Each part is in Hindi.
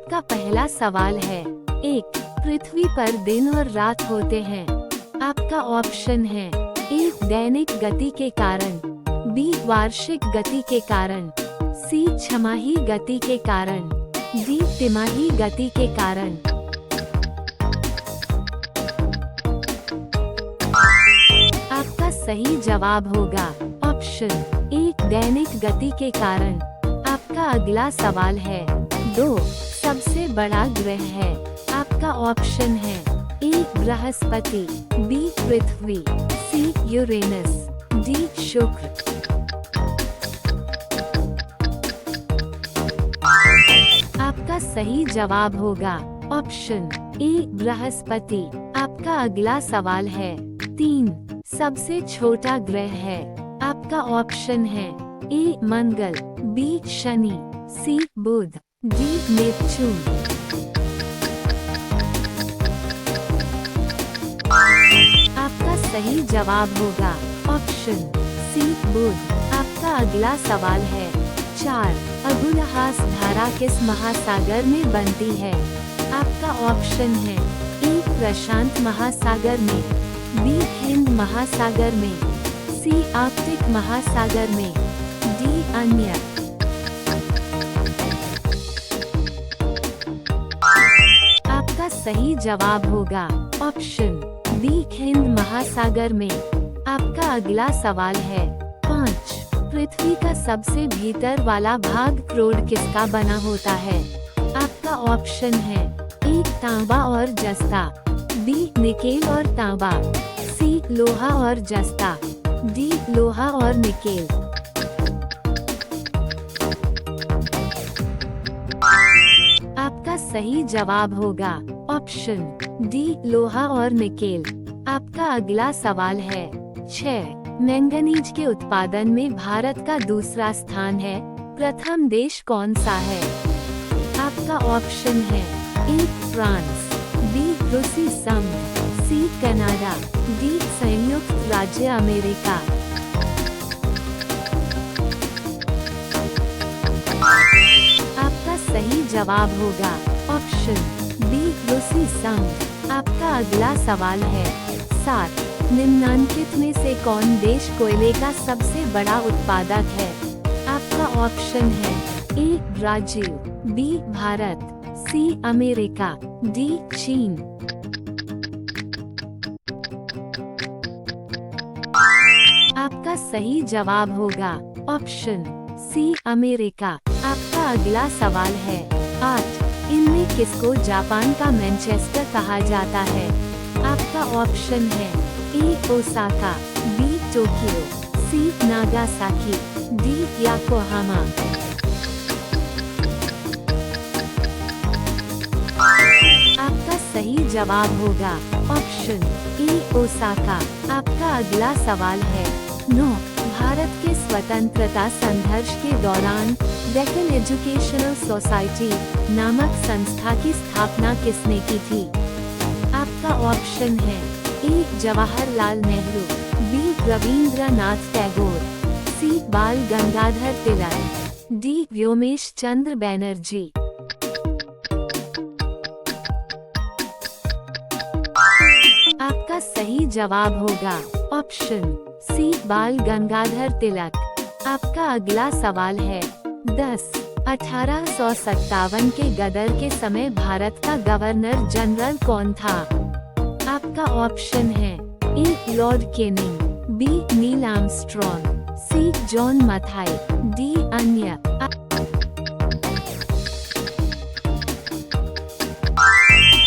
आपका पहला सवाल है। 1. पृथ्वी पर दिन और रात होते हैं। आपका ऑप्शन है A. दैनिक गति के कारण, B. वार्षिक गति के कारण, C. छमाही गति के कारण, D. तिमाही गति के कारण। आपका सही जवाब होगा ऑप्शन A. दैनिक गति के कारण। आपका अगला सवाल है। 2. सबसे बड़ा ग्रह है। आपका ऑप्शन है A. Brihaspati, B. Prithvi, C. Uranus, D. शुक्र। आपका सही जवाब होगा ऑप्शन A. बृहस्पति। आपका अगला सवाल है। 3. सबसे छोटा ग्रह है। आपका ऑप्शन है A. Mangal, B. Shani, C. Budh, D. Neptune. आपका सही जवाब होगा ऑप्शन C. बुध। आपका अगला सवाल है। 4. अगुलहास धारा किस महासागर में बनती है। आपका ऑप्शन है A. प्रशांत महासागर में, B. हिंद महासागर में, C. आर्कटिक महासागर में, D. अन्य। आपका सही जवाब होगा ऑप्शन B. हिंद महासागर में। आपका अगला सवाल है। 5. पृथ्वी का सबसे भीतर वाला भाग क्रोड किसका बना होता है। आपका ऑप्शन है A. तांबा और जस्ता, B. निकेल और तांबा, C. लोहा और जस्ता, D. लोहा और निकेल। आपका सही जवाब होगा ऑप्शन D. लोहा और निकेल। आपका अगला सवाल है। 6. मैंगनीज के उत्पादन में भारत का दूसरा स्थान है। प्रथम देश कौन सा है। आपका ऑप्शन है A. France, B. रूसी संघ, C. Canada, D. संयुक्त राज्य अमेरिका। आपका सही जवाब होगा ऑप्शन B. रूसी संघ। आपका अगला सवाल है। 7. निम्नांकित में से कौन देश कोयले का सबसे बड़ा उत्पादक है। आपका ऑप्शन है A. Brazil, B. Bharat, C. America, D. चीन। आपका सही जवाब होगा ऑप्शन C. अमेरिका। आपका अगला सवाल है। 8. इनमें किसको जापान का मैनचेस्टर कहा जाता है। आपका ऑप्शन है A. Osaka, B. Tokyo, C. Nagasaki, D. Yokohama. आपका सही जवाब होगा ऑप्शन A. ओसाका। आपका अगला सवाल है। 9. भारत के स्वतंत्रता संघर्ष के दौरान डेक्कन एजुकेशनल सोसाइटी नामक संस्था की स्थापना किसने की थी। आपका ऑप्शन है A. Jawaharlal Nehru, B. Rabindranath Tagore, C. बाल गंगाधर तिलक, D. व्योमेश चंद्र बैनर्जी। आपका सही जवाब होगा ऑप्शन C. बाल गंगाधर तिलक। आपका अगला सवाल है। 10. 1857 के गदर के समय भारत का गवर्नर जनरल कौन था। आपका ऑप्शन है A. Lord Canning, B. Neil Armstrong, C. John Mathai, D. अन्य।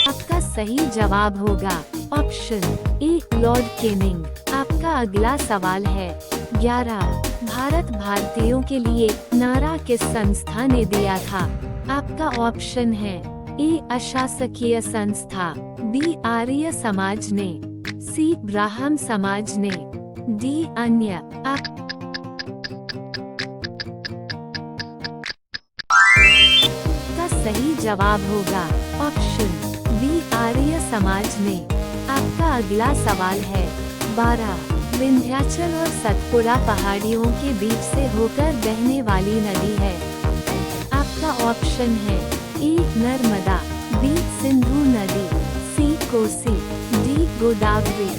आपका सही जवाब होगा ऑप्शन A. Lord Canning. आपका अगला सवाल है। 11. भारत भारतीयों के लिए नारा किस संस्था ने दिया था। आपका ऑप्शन है A. अशासकीय संस्था, B. आर्य समाज ने, C. ब्राह्म समाज ने, D. अन्य। आपका सही जवाब होगा ऑप्शन B. आर्य समाज ने। आपका अगला सवाल है। 12. विंध्याचल और सतपुड़ा पहाड़ियों के बीच से होकर बहने वाली नदी है। आपका ऑप्शन है ए नर्मदा, बी सिंधु नदी, सी कोसी, डी गोदावरी।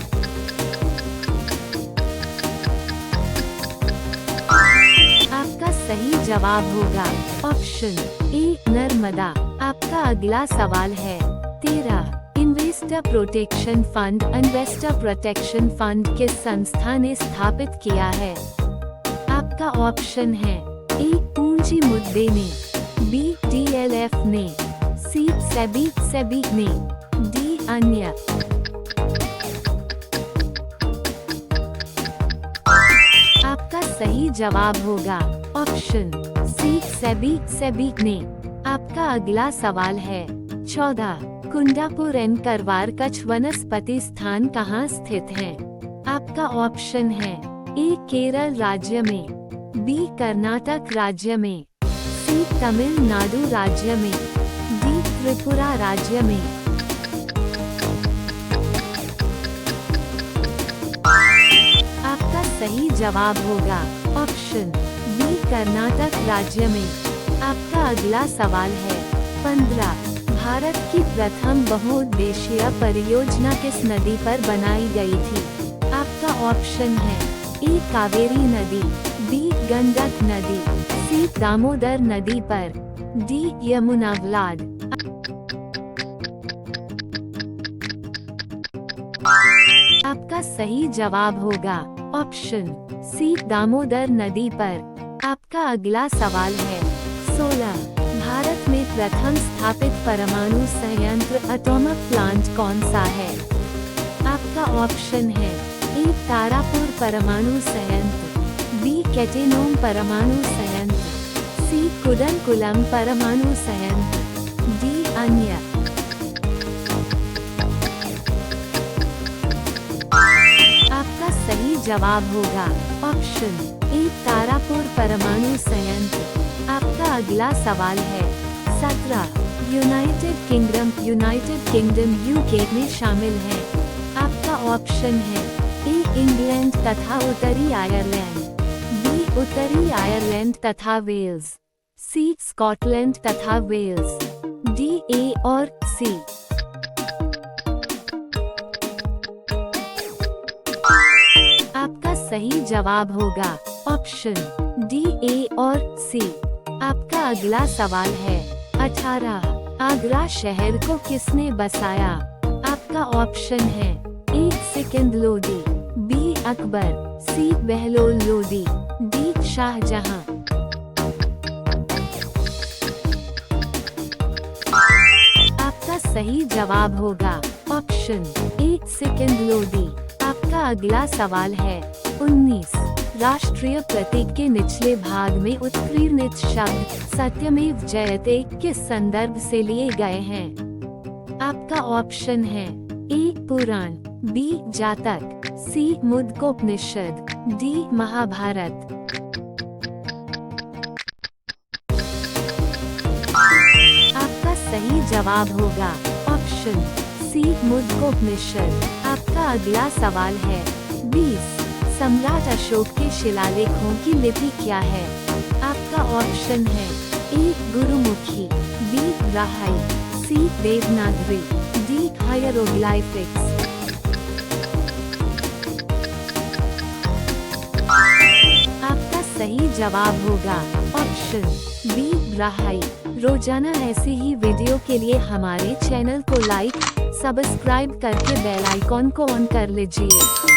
आपका सही जवाब होगा ऑप्शन ए नर्मदा। आपका अगला सवाल है 13। Investor protection fund investor protection fund किस संस्था ने स्थापित किया है? आपका ऑप्शन है ए पूंजी मुद्दे ने, बी डीएलएफ ने, सी सेबी ने, डी अन्य। आपका सही जवाब होगा ऑप्शन सी सेबी ने। आपका अगला सवाल है 14। कुंडापुर एन करवार कच्छ वनस्पति स्थान कहाँ स्थित है? आपका ऑप्शन है ए केरल राज्य में, बी कर्नाटक राज्य में, सी तमिलनाडु राज्य में, डी त्रिपुरा राज्य में। आपका सही जवाब होगा ऑप्शन बी कर्नाटक राज्य में। आपका अगला सवाल है 15। भारत की प्रथम बहुउद्देशीय परियोजना किस नदी पर बनाई गई थी? आपका ऑप्शन है ए कावेरी नदी, बी गंडक नदी, सी दामोदर नदी पर, डी यमुना व्लाड। आपका सही जवाब होगा ऑप्शन सी दामोदर नदी पर। आपका अगला सवाल है 16। भारत में प्रथम स्थापित परमाणु संयंत्र एटॉमिक प्लांट कौन सा है? आपका ऑप्शन है ए तारापुर परमाणु संयंत्र, बी कैटेनोम परमाणु संयंत्र, सी कुडनकुलम परमाणु संयंत्र, डी अन्य। आपका सही जवाब होगा ऑप्शन ए तारापुर परमाणु संयंत्र। आपका अगला सवाल है 17। यूनाइटेड किंगडम यूके में शामिल है। आपका ऑप्शन है ए इंग्लैंड तथा उत्तरी आयरलैंड, बी उत्तरी आयरलैंड तथा वेल्स, सी स्कॉटलैंड तथा वेल्स, डी ए और सी। आपका सही जवाब होगा ऑप्शन डी ए और सी। आपका अगला सवाल है 18। आगरा शहर को किसने बसाया? आपका ऑप्शन है ए सिकंद लोदी, बी अकबर, सी बहलोल लोदी, डी शाहजहां। आपका सही जवाब होगा ऑप्शन ए सिकंद लोदी। आपका अगला सवाल है 19। राष्ट्रीय प्रतीक के निचले भाग में उत्कीर्णित शब्द सत्यमेव जयते किस संदर्भ से लिए गए हैं? आपका ऑप्शन है ए पुराण, बी जातक, सी मुद्गोपनिषद, डी महाभारत। आपका सही जवाब होगा ऑप्शन सी मुद्गोपनिषद। आपका अगला सवाल है 20। सम्राट अशोक के शिलालेखों की लिपि क्या है? आपका ऑप्शन है ए गुरुमुखी, बी ब्राह्मी, सी देवनागरी, डी हायरोग्लाइफिक्स। आपका सही जवाब होगा ऑप्शन बी ब्राह्मी। रोजाना ऐसे ही वीडियो के लिए हमारे चैनल को लाइक, सब्सक्राइब करके बेल आइकॉन को ऑन कर लीजिए।